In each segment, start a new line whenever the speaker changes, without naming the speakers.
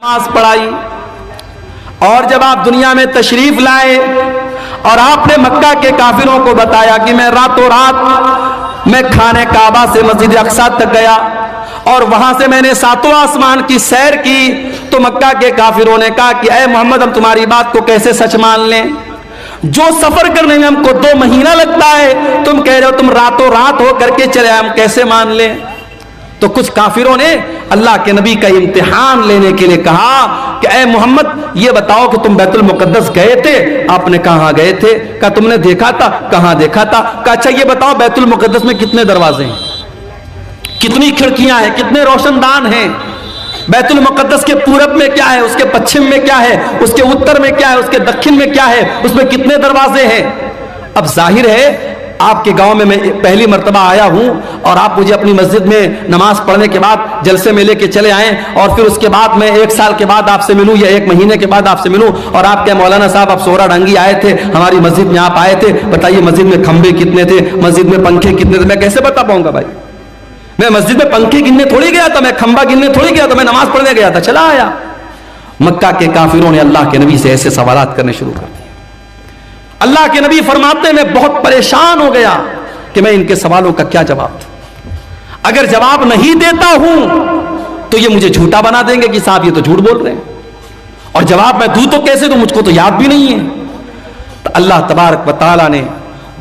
نماز پڑھائی، اور جب آپ دنیا میں تشریف لائے اور آپ نے مکہ کے کافروں کو بتایا کہ میں راتوں رات میں خانہ کعبہ سے مسجد اقصی تک گیا اور وہاں سے میں نے ساتوں آسمان کی سیر کی، تو مکہ کے کافروں نے کہا کہ اے محمد ہم تمہاری بات کو کیسے سچ مان لیں؟ جو سفر کرنے میں ہم کو 2 مہینہ لگتا ہے تم کہہ رہے ہو تم راتوں رات ہو کر کے چلے، ہم کیسے مان لیں؟ تو کچھ کافروں نے اللہ کے نبی کا امتحان لینے کے لیے کہا کہ اے محمد یہ بتاؤ کہ تم بیت المقدس گئے تھے؟ آپ نے کہاں گئے تھے؟ کہا تم نے دیکھا تھا؟ کہاں دیکھا تھا؟ کہا اچھا یہ بتاؤ بیت المقدس میں کتنے دروازے ہیں، کتنی کھڑکیاں ہیں، کتنے روشن دان ہیں؟ بیت المقدس کے پورب میں کیا ہے، اس کے پچھم میں کیا ہے، اس کے اتر میں کیا ہے، اس کے دکھن میں کیا ہے، اس میں کتنے دروازے ہیں؟ اب ظاہر ہے آپ کے گاؤں میں پہلی مرتبہ آیا ہوں اور آپ مجھے اپنی مسجد میں نماز پڑھنے کے بعد جلسے میں لے کے چلے آئیں اور پھر اس کے بعد میں 1 سال کے بعد آپ سے ملوں یا 1 مہینے کے بعد آپ سے ملوں اور آپ کے مولانا صاحب آپ سورا ڈھنگی آئے تھے ہماری مسجد میں، آپ آئے تھے، بتائیے مسجد میں کھمبے کتنے تھے، مسجد میں پنکھے کتنے تھے؟ میں کیسے بتا پاؤں گا بھائی؟ میں مسجد میں پنکھے گننے تھوڑی گیا تھا، میں کھمبا گننے تھوڑی گیا تھا، میں نماز پڑھنے گیا تھا، چلا آیا۔ مکہ کے کافروں نے اللہ کے نبی سے ایسے سوالات کرنے شروع کر دیے۔ اللہ کے نبی فرماتے میں بہت پریشان ہو گیا کہ میں ان کے سوالوں کا کیا جواب دوں؟ اگر جواب نہیں دیتا ہوں تو یہ مجھے جھوٹا بنا دیں گے کہ صاحب یہ تو جھوٹ بول رہے ہیں، اور جواب میں دوں تو کیسے دوں، مجھ کو تو یاد بھی نہیں ہے۔ تو اللہ تبارک و تعالیٰ نے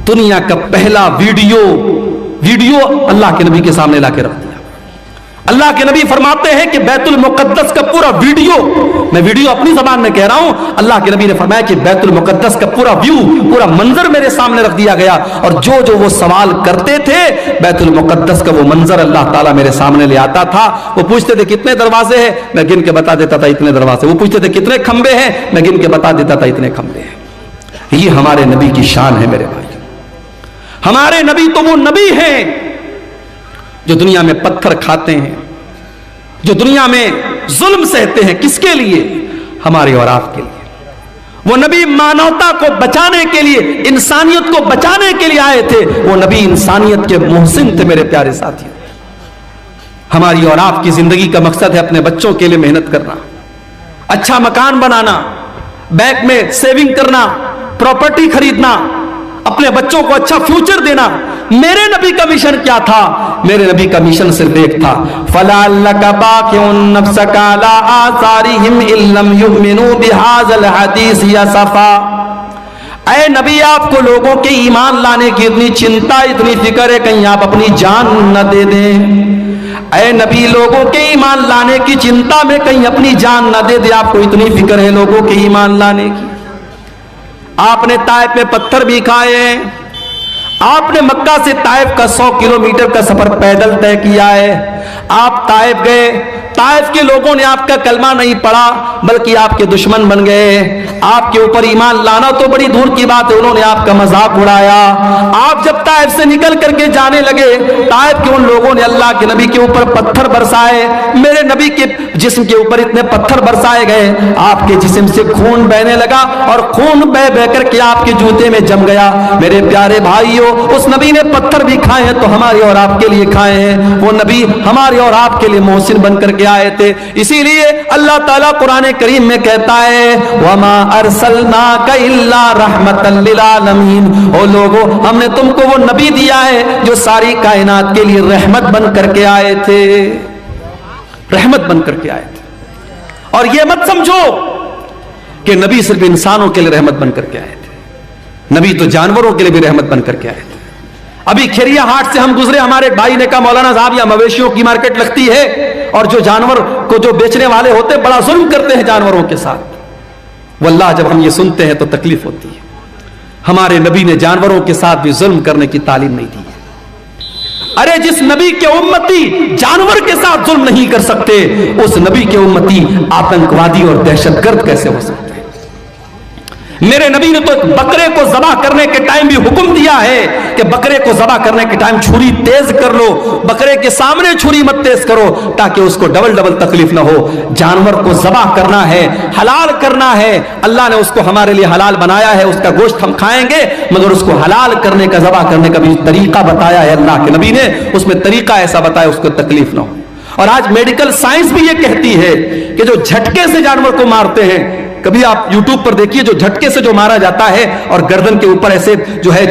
دنیا کا پہلا ویڈیو اللہ کے نبی کے سامنے لا کے رکھ دیا۔ اللہ کے نبی فرماتے ہیں کہ بیت المقدس کا پورا ویڈیو، میں ویڈیو اپنی زبان میں کہہ رہا ہوں، اللہ کے نبی نے فرمایا کہ بیت المقدس کا پورا ویو، پورا منظر میرے سامنے رکھ دیا گیا، اور جو وہ سوال کرتے تھے بیت المقدس کا وہ منظر اللہ تعالیٰ میرے سامنے لے آتا تھا۔ وہ پوچھتے تھے کتنے دروازے ہیں، میں گن کے بتا دیتا تھا اتنے دروازے۔ وہ پوچھتے تھے کتنے کھمبے ہیں، میں گن کے بتا دیتا تھا اتنے کھمبے ہیں۔ یہ ہمارے نبی کی شان ہے میرے بھائی۔ ہمارے نبی تو وہ نبی ہیں جو دنیا میں پتھر کھاتے ہیں، جو دنیا میں ظلم سہتے ہیں، کس کے لیے؟ ہمارے اور آپ کے لیے۔ وہ نبی مانوتا کو بچانے کے لیے، انسانیت کو بچانے کے لیے آئے تھے۔ وہ نبی انسانیت کے محسن تھے میرے پیارے ساتھی۔ ہماری اور آپ کی زندگی کا مقصد ہے اپنے بچوں کے لیے محنت کرنا، اچھا مکان بنانا، بینک میں سیونگ کرنا، پراپرٹی خریدنا، اپنے بچوں کو اچھا فیوچر دینا۔ میرے نبی کا مشن کیا تھا؟ میرے نبی کا مشن صرف ایک تھا، فَلَعَلَّكَ بَاخِعٌ نَفْسَكَ عَلَىٰ آثَارِهِمْ إِن لَّمْ يُؤْمِنُوا بِهَٰذَا الْحَدِيثِ أَسَفًا۔ اے نبی آپ کو لوگوں کے ایمان لانے کی اتنی چنتا، اتنی فکر ہے، کہیں آپ اپنی جان نہ دے دیں۔ اے نبی لوگوں کے ایمان لانے کی چنتا میں کہیں اپنی جان نہ دے دیں، آپ کو اتنی فکر ہے لوگوں کے ایمان لانے کی۔ آپ نے طائف میں پتھر بھی کھائے ہیں، آپ نے مکہ سے طائف کا 100 کلومیٹر کا سفر پیدل طے کیا ہے۔ آپ طائف گئے، طائف کے لوگوں نے آپ کا کلمہ نہیں پڑھا بلکہ آپ کے دشمن بن گئے۔ آپ کے اوپر ایمان لانا تو بڑی دور کی بات ہے، انہوں نے آپ کا مذاق اڑایا۔ آپ جب طائف سے نکل کر کے جانے لگے، طائف کے ان لوگوں نے اللہ کے نبی کے اوپر پتھر برسائے، میرے نبی کے جسم کے اوپر اتنے پتھر برسائے گئے، آپ کے جسم سے خون بہنے لگا اور خون بہ بہ کر کے آپ کے جوتے میں جم گیا۔ میرے پیارے بھائیوں، اس نبی نے پتھر بھی کھائے ہیں تو ہمارے اور آپ کے لیے کھائے ہیں۔ وہ نبی ہمارے اور آپ کے لیے محسن بن کر کے آئے تھے۔ اسی لیے اللہ تعالیٰ قرآن کریم میں کہتا ہے وَمَا أَرْسَلْنَاكَ إِلَّا رَحْمَةً لِّلْعَالَمِينَ۔ او لوگو ہم نے تم کو وہ نبی دیا ہے جو ساری کائنات کے لیے رحمت بن کر کے آئے تھے، رحمت بن کر کے آئے تھے۔ اور یہ مت سمجھو کہ نبی صرف انسانوں کے لیے رحمت بن کر کے آئے تھے، نبی تو جانوروں کے لیے بھی رحمت بن کر کے آئے تھے۔ ابھی کھیریا ہاٹ سے ہم گزرے، ہمارے بھائی نے کہا مولانا صاحب یا مویشیوں کی مارکیٹ لگتی ہے اور جو جانور کو جو بیچنے والے ہوتے بڑا ظلم کرتے ہیں جانوروں کے ساتھ۔ واللہ جب ہم یہ سنتے ہیں تو تکلیف ہوتی ہے۔ ہمارے نبی نے جانوروں کے ساتھ بھی ظلم کرنے کی تعلیم نہیں دی ہے۔ ارے جس نبی کے امتی جانور کے ساتھ ظلم نہیں کر سکتے، اس نبی کے امتی آتنکوادی اور دہشت گرد کیسے ہو سکتے ہیں؟ میرے نبی نے تو بکرے کو ذبح کرنے کے ٹائم بھی حکم دیا ہے کہ بکرے کو ذبح کرنے کے ٹائم چھری تیز کر لو، بکرے کے سامنے چھری مت تیز کرو تاکہ اس کو ڈبل تکلیف نہ ہو۔ جانور کو ذبح کرنا ہے، حلال کرنا ہے، اللہ نے اس کو ہمارے لیے حلال بنایا ہے، اس کا گوشت ہم کھائیں گے، مگر اس کو حلال کرنے کا، ذبح کرنے کا بھی طریقہ بتایا ہے اللہ کے نبی نے، اس میں طریقہ ایسا بتایا اس کو تکلیف نہ ہو۔ اور آج میڈیکل سائنس بھی یہ کہتی ہے کہ جو جھٹکے سے جانور کو مارتے ہیں، کبھی آپ یوٹیوب پر دیکھیے، جو جھٹکے سے جو مارا جاتا ہے اور گردن کے اوپر ایسے جو ہے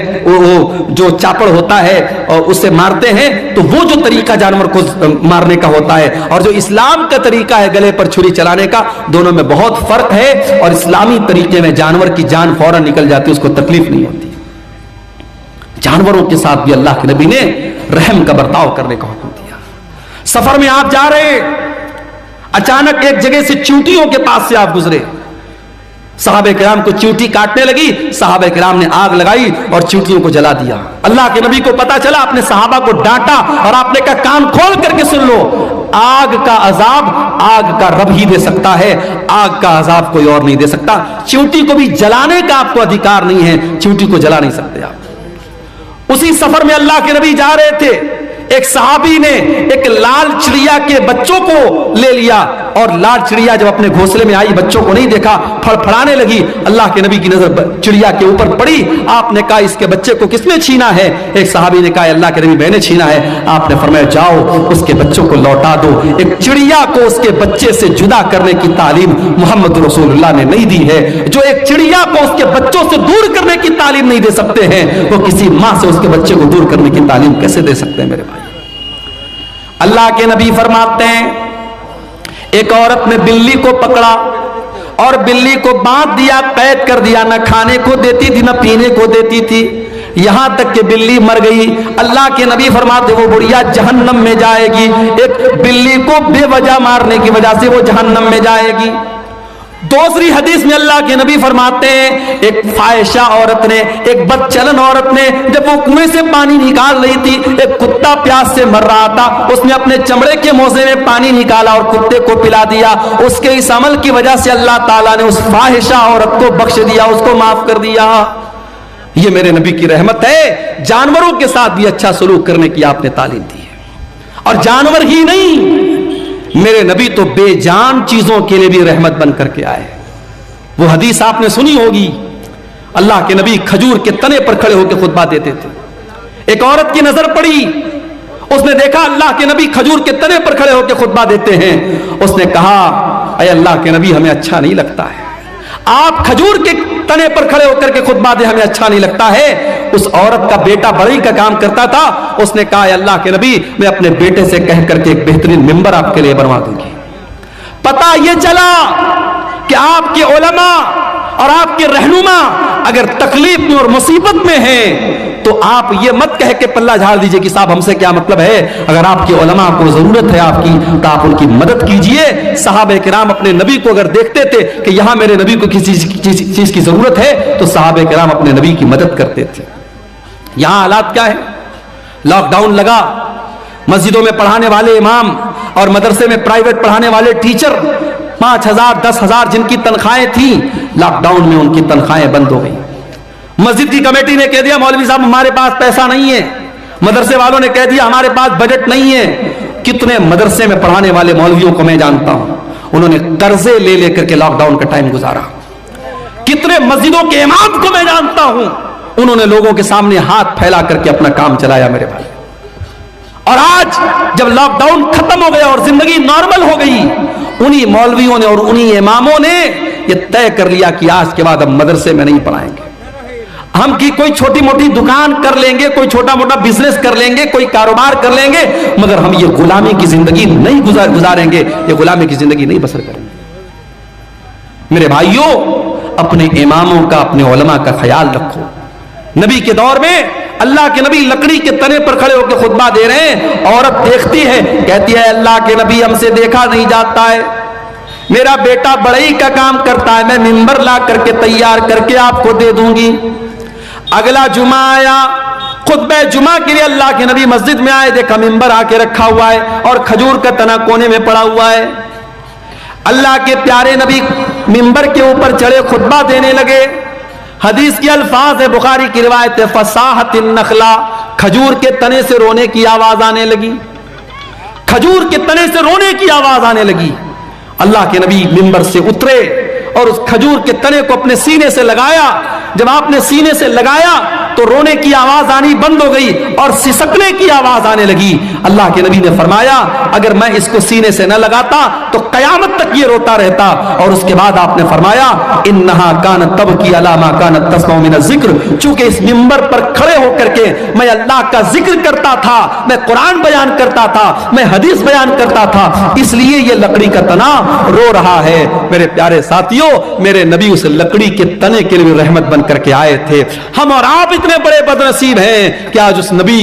جو چاپڑ ہوتا ہے اور اس سے مارتے ہیں، تو وہ جو طریقہ جانور کو مارنے کا ہوتا ہے اور جو اسلام کا طریقہ ہے گلے پر چھری چلانے کا، دونوں میں بہت فرق ہے. اور اسلامی طریقے میں جانور کی جان فوراً نکل جاتی ہے، اس کو تکلیف نہیں ہوتی. جانوروں کے ساتھ بھی اللہ کے نبی نے رحم کا برتاؤ کرنے کا حکم دیا. سفر میں آپ جا رہے، اچانک ایک جگہ سے چیونٹیوں کے پاس سے آپ گزرے، صحابہ کرام کو چیونٹی کاٹنے لگی، صحابہ کرام نے آگ لگائی اور چیونٹیوں کو جلا دیا. اللہ کے نبی کو پتا چلا، اپنے صحابہ کو ڈانٹا اور آپ نے کہا کان کھول کر کے سن لو، آگ کا عذاب آگ کا رب ہی دے سکتا ہے، آگ کا عذاب کوئی اور نہیں دے سکتا. چیونٹی کو بھی جلانے کا آپ کو ادھیکار نہیں ہے، چیونٹی کو جلا نہیں سکتے آپ. اسی سفر میں اللہ کے نبی جا رہے تھے، ایک صحابی نے ایک لال چڑیا کے بچوں کو لے لیا اور لال چڑیا جب اپنے گھونسلے میں آئی، بچوں کو نہیں دیکھا، پھڑپھڑانے لگی. اللہ کے نبی کی نظر چڑیا کے اوپر پڑی. آپ نے کہا اس کے بچے کو کس نے چھینا ہے؟ ایک صحابی نے کہا اللہ کے نبی میں نے چھینا ہے. آپ نے فرمایا جاؤ اس کے بچوں کو لوٹا دو. ایک چڑیا کو اس کے بچے سے جدا کرنے کی تعلیم محمد رسول اللہ نے نہیں دی ہے. جو ایک چڑیا کو اس کے بچوں سے دور کرنے کی تعلیم نہیں دے سکتے ہیں، وہ کسی ماں سے اس کے بچے کو دور کرنے کی تعلیم کیسے دے سکتے ہیں میرے بھائی؟ اللہ کے نبی فرماتے ہیں ایک عورت نے بلی کو پکڑا اور بلی کو باندھ دیا، قید کر دیا، نہ کھانے کو دیتی تھی نہ پینے کو دیتی تھی، یہاں تک کہ بلی مر گئی. اللہ کے نبی فرماتے وہ بڑھیا جہنم میں جائے گی. ایک بلی کو بے وجہ مارنے کی وجہ سے وہ جہنم میں جائے گی. دوسری حدیث میں اللہ کے نبی فرماتے ہیں ایک فاحشہ عورت نے، ایک بدچلن عورت نے، جب وہ کنویں سے پانی نکال رہی تھی، ایک کتا پیاس سے مر رہا تھا، اس نے اپنے چمڑے کے موزے میں پانی نکالا اور کتے کو پلا دیا. اس کے اس عمل کی وجہ سے اللہ تعالیٰ نے اس فاحشہ عورت کو بخش دیا، اس کو معاف کر دیا. یہ میرے نبی کی رحمت ہے. جانوروں کے ساتھ بھی اچھا سلوک کرنے کی آپ نے تعلیم دی ہے. اور جانور ہی نہیں، میرے نبی تو بے جان چیزوں کے لیے بھی رحمت بن کر کے آئے. وہ حدیث آپ نے سنی ہوگی، اللہ کے نبی کھجور کے تنے پر کھڑے ہو کے خطبہ دیتے تھے. ایک عورت کی نظر پڑی، اس نے دیکھا اللہ کے نبی کھجور کے تنے پر کھڑے ہو کے خطبہ دیتے ہیں. اس نے کہا اے اللہ کے نبی ہمیں اچھا نہیں لگتا ہے، آپ کھجور کے تنے پر کھڑے ہو کر کے خطبہ دیں، ہمیں اچھا نہیں لگتا ہے. اس عورت کا بیٹا بڑی کا کام کرتا تھا، اس نے کہا اے اللہ کے نبی میں اپنے بیٹے سے کہہ کر کے ایک بہترین ممبر آپ کے لیے بنوا دوں گی. پتہ یہ چلا کہ آپ کے علماء اور آپ کے رہنما اگر تکلیف میں اور مصیبت میں ہیں تو آپ یہ مت کہہ کے پلہ جھاڑ دیجئے کہ صاحب ہم سے کیا مطلب ہے. اگر آپ کے علماء کو ضرورت ہے آپ کی تو آپ ان کی مدد کیجئے. صحابہ کرام اپنے نبی کو اگر دیکھتے تھے کہ یہاں میرے نبی کو کسی چیز کی ضرورت ہے تو صحابہ کرام اپنے نبی کی مدد کرتے تھے. یہاں حالات کیا ہے؟ لاک ڈاؤن لگا، مسجدوں میں پڑھانے والے امام اور مدرسے میں پرائیویٹ پڑھانے والے ٹیچر 5,000 10,000 جن کی تنخواہیں تھیں، لاک ڈاؤن میں ان کی تنخواہیں بند ہو گئی. مسجد کی کمیٹی نے کہہ دیا مولوی صاحب ہمارے پاس پیسہ نہیں ہے، مدرسے والوں نے کہہ دیا ہمارے پاس بجٹ نہیں ہے. کتنے مدرسے میں پڑھانے والے مولویوں کو میں جانتا ہوں، انہوں نے قرضے لے لے کر کے لاک ڈاؤن کا ٹائم گزارا. کتنے مسجدوں کے امام کو میں جانتا ہوں، انہوں نے لوگوں کے سامنے ہاتھ پھیلا کر کے اپنا کام چلایا میرے بھائی. اور آج جب لاک ڈاؤن ختم ہو گیا اور زندگی نارمل ہو گئی، انہی مولویوں نے اور انہی اماموں نے یہ طے کر لیا کہ آج کے بعد ہم مدرسے میں نہیں پڑھائیں گے. ہم کی کوئی چھوٹی موٹی دکان کر لیں گے، کوئی چھوٹا موٹا بزنس کر لیں گے، کوئی کاروبار کر لیں گے، مگر ہم یہ غلامی کی زندگی نہیں گزاریں گے، یہ غلامی کی زندگی نہیں بسر کریں گے. میرے بھائیوں، اپنے اماموں کا اپنے علماء کا خیال رکھو. نبی کے دور میں اللہ کے نبی لکڑی کے تنے پر کھڑے ہو کے خطبہ دے رہے ہیں. عورت دیکھتی ہے، کہتی ہے اللہ کے نبی ہم سے دیکھا نہیں جاتا ہے، میرا بیٹا بڑھئی کا کام کرتا ہے، میں ممبر لا کر کے تیار کر کے آپ کو دے دوں گی. اگلا جمعہ آیا، خطبہ جمعہ کے لیے اللہ کے نبی مسجد میں آئے، دیکھا ممبر آ کے رکھا ہوا ہے اور کھجور کا تنا کونے میں پڑا ہوا ہے. اللہ کے پیارے نبی ممبر کے اوپر چڑھے، خطبہ دینے لگے. حدیث کے الفاظ ہے، بخاری کی روایت ہے، فصاحت النخلا، کھجور کے تنے سے رونے کی آواز آنے لگی، کھجور کے تنے سے رونے کی آواز آنے لگی. اللہ کے نبی منبر سے اترے اور اس کھجور کے تنے کو اپنے سینے سے لگایا. جب آپ نے سینے سے لگایا تو رونے کی آواز آنی بند ہو گئی اور سسکنے کی آواز آنے لگی۔ اللہ کے نبی نے فرمایا اگر میں اس کو سینے سے نہ لگاتا تو قیامت تک یہ روتا رہتا۔ اور اس کے بعد آپ نے فرمایا انہا کانت تبکی علی ما کانت تسمع من الذکر، چونکہ اس منبر پر کھڑے ہو کر کے میں اللہ کا ذکر کرتا تھا، میں قرآن بیان کرتا تھا، میں حدیث بیان کرتا تھا، اس لیے یہ لکڑی کا تنا رو رہا ہے۔ میرے پیارے ساتھیوں، میرے نبی اس لکڑی کے تنے کے لیے رحمت بن کر کے آئے تھے۔ ہم اور آپ اتنے بڑے بد نصیب ہیں کہ آج اس نبی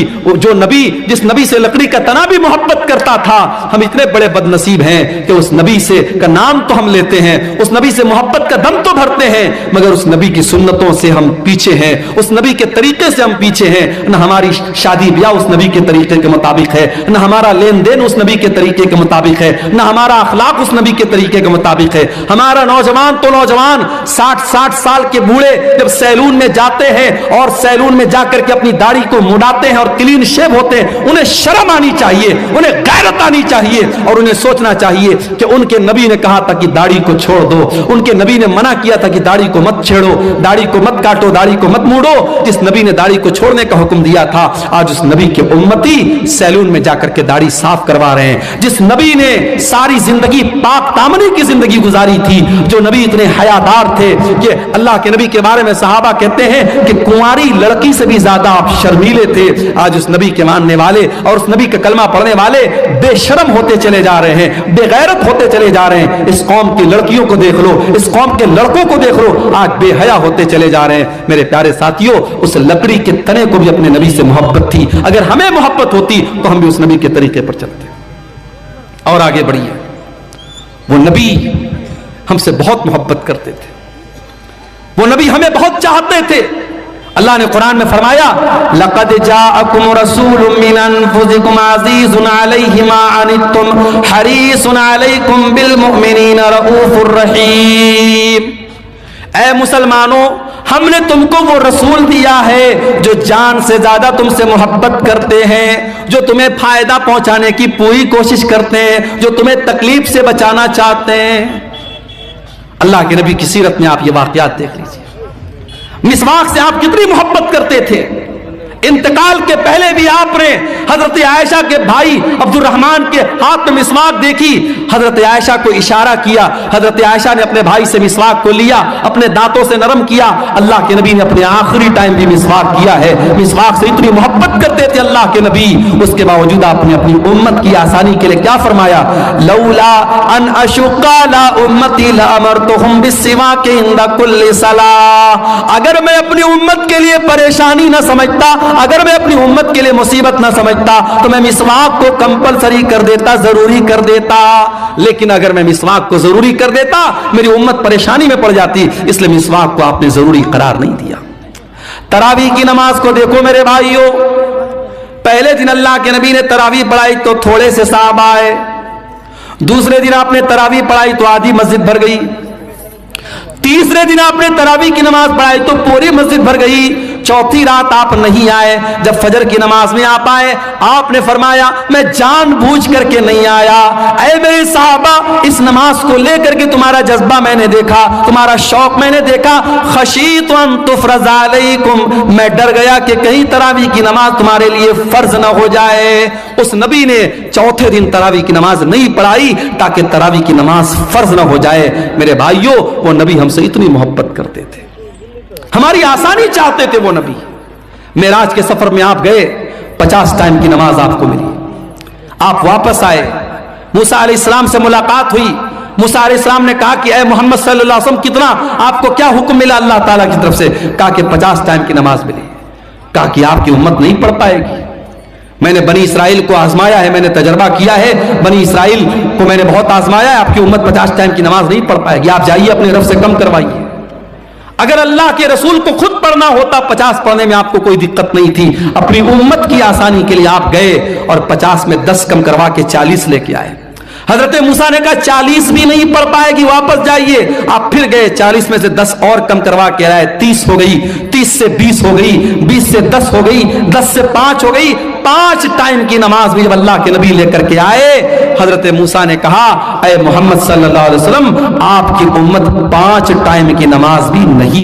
جس نبی سے لکڑی کا تنا بھی محبت کرتا تھا، ہم اتنے بڑے بد نصیب ہیں کہ اس نبی سے کا نام تو ہم لیتے ہیں، اس نبی سے محبت کا دم تو بھرتے ہیں، مگر اس نبی کی سنتوں سے ہم پیچھے ہیں، اس نبی کے طریقے سے ہم پیچھے ہیں۔ نہ ہماری شادی بیاہ اس نبی کے طریقے کے مطابق ہے، نہ ہمارا لین دین اس نبی کے طریقے کے مطابق ہے، نہ ہمارا اخلاق اس نبی کے طریقے کے مطابق ہے۔ ہمارا نوجوان 60 سال کے بوڑھے جب سیلون میں جاتے ہیں اور سیلون میں جا کر کے اپنی داڑھی کو مڈاتے ہیں اور کلین شیو ہوتے ہیں، انہیں شرم آنی چاہیے، انہیں غیرت آنی چاہیے، اور انہیں سوچنا چاہیے کہ ان کے نبی نے کہا تھا کہ داڑھی کو چھوڑ دو، ان کے نبی نے منع کیا تھا کہ داڑھی کو مت چھیڑو، داڑھی کو مت کاٹو، داڑھی کو مت موڑو۔ جس نبی نے داڑھی کو چھوڑنے کا حکم دیا تھا، آج اس نبی کے امتی سیلون میں جا کر کے داڑھی صاف کروا رہے ہیں۔ جس نبی نے ساری زندگی پاک دامنی کی زندگی گزاری تھی، جو نبی اتنے حیادار تھے کہ اللہ کے نبی کے بارے میں صحابہ کہتے ہیں کہ کنواری لڑکی سے بھی زیادہ آپ شرمیلے تھے، آج اس نبی کے ماننے والے اور اس نبی کا کلمہ پڑھنے والے بے شرم ہوتے چلے جا رہے ہیں، بے غیرت ہوتے چلے جا رہے ہیں۔ اس قوم کی لڑکیوں کو دیکھ لو، اس قوم کے لڑکوں کو دیکھ لو، آج بے حیا ہوتے چلے جا رہے ہیں۔ میرے پیارے ساتھیوں، اس لکڑی کے تنے کو بھی اپنے نبی سے محبت تھی، اگر ہمیں محبت ہوتی تو ہم بھی اس نبی کے طریقے پر چلتے۔ اور آگے بڑھیے، وہ نبی ہم سے بہت محبت کرتے تھے، وہ نبی ہمیں بہت چاہتے تھے۔ اللہ نے قرآن میں فرمایا لَقَدْ جَاءَكُمْ رَسُولٌ مِّنْ أَنفُسِكُمْ عَزِيزٌ عَلَيْهِ مَا عَنِتُّمْ حَرِيصٌ عَلَيْكُمْ بِالْمُؤْمِنِينَ رَءُوفٌ رَحِيمٌ۔ اے مسلمانوں، ہم نے تم کو وہ رسول دیا ہے جو جان سے زیادہ تم سے محبت کرتے ہیں، جو تمہیں فائدہ پہنچانے کی پوری کوشش کرتے ہیں، جو تمہیں تکلیف سے بچانا چاہتے ہیں۔ اللہ کے نبی کی سیرت میں آپ یہ واقعات دیکھ لیجیے، مسواک سے آپ کتنی محبت کرتے تھے۔ انتقال کے پہلے بھی آپ نے حضرت عائشہ کے بھائی عبد الرحمن کے ہاتھ میں مسواک دیکھی، حضرت عائشہ کو اشارہ کیا، حضرت عائشہ نے اپنے بھائی سے مسواک کو لیا، اپنے دانتوں سے نرم کیا۔ اللہ کے نبی نے اپنے آخری ٹائم بھی مسواک کیا ہے۔ مسواک سے اتنی محبت کرتے تھے اللہ کے نبی، اس کے باوجود آپ نے اپنی امت کی آسانی کے لیے کیا فرمایا؟ لولا ان اشق علی امتی لامرتهم بالسواک عند کل صلاۃ۔ اگر میں اپنی امت کے لیے پریشانی نہ سمجھتا، اگر میں اپنی امت کے لیے مصیبت نہ سمجھتا تو میں مسواک کو کمپلسری کر دیتا، ضروری کر دیتا، لیکن اگر میں مسواک کو ضروری کر دیتا میری امت پریشانی میں پڑ جاتی، اس لیے مسواک کو آپ نے ضروری قرار نہیں دیا۔ تراویح کی نماز کو دیکھو میرے بھائیوں، پہلے دن اللہ کے نبی نے تراویح پڑھائی تو تھوڑے سے صحابہ آئے، دوسرے دن آپ نے تراویح پڑھائی تو آدھی مسجد بھر گئی، تیسرے دن آپ نے تراویح کی نماز پڑھائی تو پوری مسجد بھر گئی، چوتھی رات آپ نہیں آئے، جب فجر کی نماز میں آپ آئے آپ نے فرمایا میں جان بوجھ کر کے نہیں آیا، اے میرے صحابہ اس نماز کو لے کر کے تمہارا جذبہ میں نے دیکھا، تمہارا شوق میں نے دیکھا، خشیت ان تفرض علیکم، میں ڈر گیا کہ کہیں تراویح کی نماز تمہارے لیے فرض نہ ہو جائے۔ اس نبی نے چوتھے دن تراویح کی نماز نہیں پڑھائی تاکہ تراویح کی نماز فرض نہ ہو جائے۔ میرے بھائیوں، وہ نبی ہم سے اتنی محبت کرتے تھے، ہماری آسانی چاہتے تھے۔ وہ نبی معراج کے سفر میں آپ گئے، 50 ٹائم کی نماز آپ کو ملی، آپ واپس آئے، موسیٰ علیہ السلام سے ملاقات ہوئی، موسیٰ علیہ السلام نے کہا کہ اے محمد صلی اللہ علیہ وسلم کتنا آپ کو کیا حکم ملا اللہ تعالیٰ کی طرف سے؟ کہا کہ 50 ٹائم کی نماز ملی۔ کہا کہ آپ کی امت نہیں پڑھ پائے گی، میں نے بنی اسرائیل کو آزمایا ہے، میں نے تجربہ کیا ہے، بنی اسرائیل کو میں نے بہت آزمایا ہے، آپ کی امت 50 ٹائم کی نماز نہیں پڑھ پائے گی، آپ جائیے اپنے رب سے کم کروائیے۔ اگر اللہ کے رسول کو خود پڑھنا ہوتا 50 پڑھنے میں آپ کو کوئی دقت نہیں تھی، اپنی امت کی آسانی کے لیے آپ گئے اور 50 میں 10 کم کروا کے 40 لے کے آئے۔ حضرت موسیٰ نے کہا 40 بھی نہیں پڑھ پائے گی، واپس جائیے، آپ پھر گئے، 40 میں سے 10 اور کم کروا کے آئے، 30 ہو گئی، 30 سے 20 ہو گئی، 20 سے 10 ہو گئی، 10 سے 5 ہو گئی، 5 ٹائم کی نماز بھی جب اللہ کے نبی لے کر کے آئے، حضرت موسیٰ نے کہا اے محمد صلی اللہ علیہ وسلم آپ کی امت 5 ٹائم کی نماز بھی نہیں